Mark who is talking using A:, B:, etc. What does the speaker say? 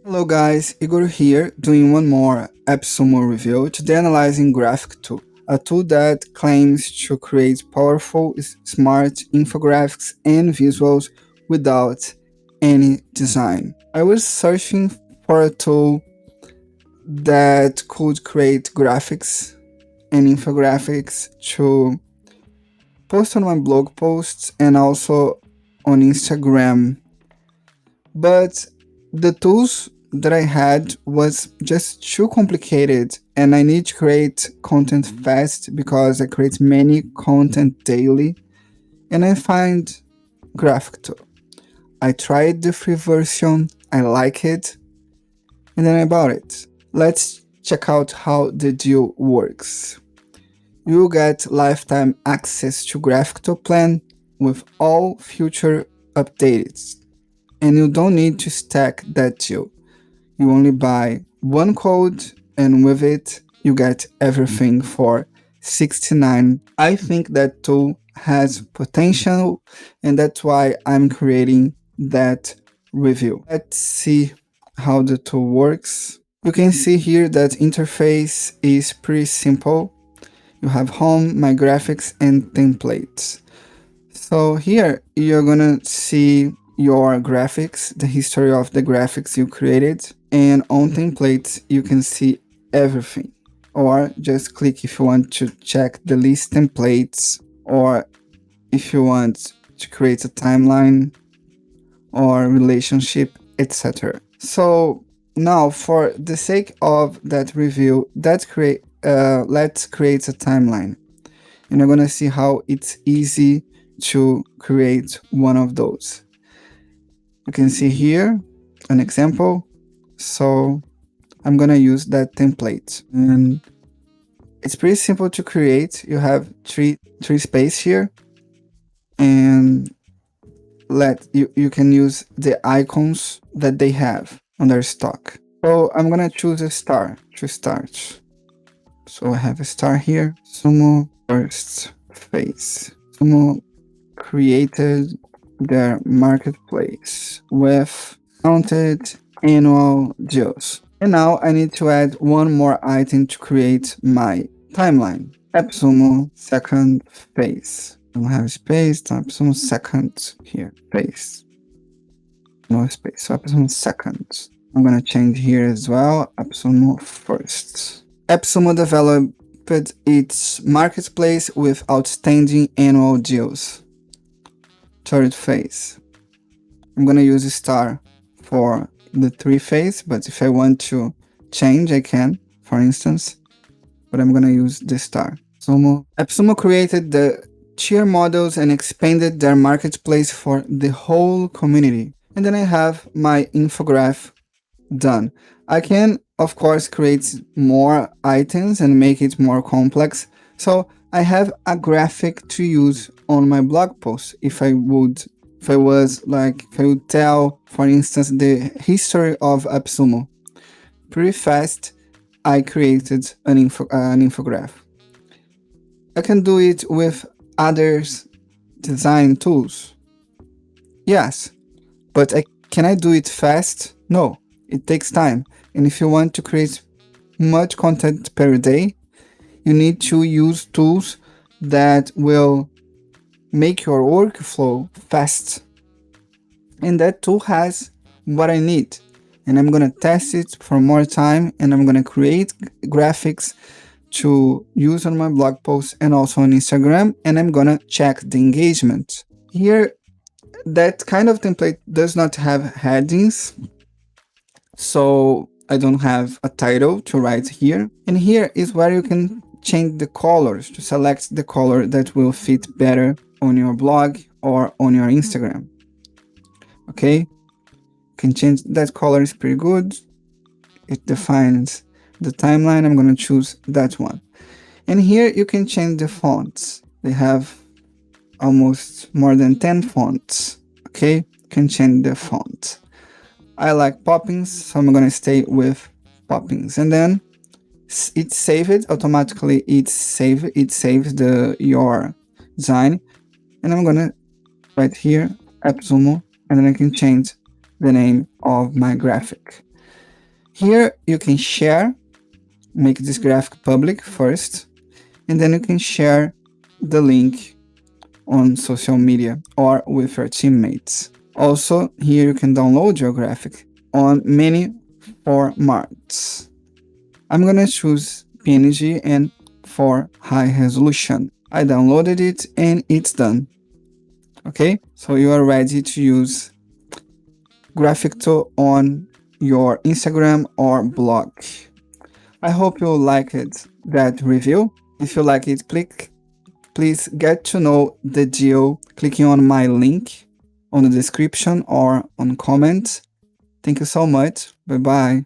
A: Hello guys, Igor here doing one more AppSumo review, today analyzing Graficto, a tool that claims to create powerful, smart infographics and visuals without any design. I was searching for a tool that could create graphics and infographics to post on my blog posts and also on Instagram, but the tools that I had was just too complicated and I need to create content fast because I create many content daily, and I find Graficto. I tried the free version, I like it, and then I bought it. Let's check out how the deal works. You'll get lifetime access to Graficto plan with all future updates, and you don't need to stack that deal. You only buy one code and with it you get everything for $69. I think that tool has potential and that's why I'm creating that review. Let's see how the tool works. You can see here that interface is pretty simple. You have home, my graphics, and templates. So here you're gonna see your graphics, the history of the graphics you created, and on templates you can see everything, or just click if you want to check the list templates, or if you want to create a timeline or relationship, etc. So now for the sake of that review, let's create a timeline, and you're gonna see how it's easy to create one of those. You can see here an example. So I'm gonna use that template, and it's pretty simple to create. You have three space here, and you can use the icons that they have on their stock. So I'm gonna choose a star to start. So I have a star here. Sumo first face. Sumo created their marketplace with counted annual deals. And now I need to add one more item to create my timeline. AppSumo second phase. Don't have space, AppSumo second here, phase. No space, so AppSumo second. I'm gonna change here as well, AppSumo first. AppSumo developed its marketplace with outstanding annual deals. Third phase. I'm gonna use a star for the 3 phase, but if I want to change, I can, for instance, but I'm gonna use the star. AppSumo created the tier models and expanded their marketplace for the whole community. And then I have my infographic done. I can, of course, create more items and make it more complex. So I have a graphic to use on my blog post if I would tell, for instance, the history of AppSumo. Pretty fast, I created an infographic. I can do it with other design tools. Yes, but can I do it fast? No, it takes time. And if you want to create much content per day, you need to use tools that will make your workflow fast. And that tool has what I need. And I'm gonna test it for more time, and I'm gonna create graphics to use on my blog posts and also on Instagram, and I'm gonna check the engagement. Here, that kind of template does not have headings, so I don't have a title to write here. And here is where you can change the colors to select the color that will fit better on your blog or on your Instagram. Okay, you can change that color, is pretty good. It defines the timeline. I'm gonna choose that one. And here you can change the fonts. They have almost more than 10 fonts. Okay, you can change the font. I like Poppins, so I'm gonna stay with Poppins. And then it's saved automatically. It saves your design. And I'm gonna write here AppSumo, and then I can change the name of my graphic. Here you can share, make this graphic public first, and then you can share the link on social media or with your teammates. Also, here you can download your graphic on many formats. I'm gonna choose PNG and for high resolution. I downloaded it and it's done. Okay, so you are ready to use Graficto on your Instagram or blog. I hope you liked that review. If you like it, please get to know the deal clicking on my link on the description or on comment. Thank you so much. Bye bye.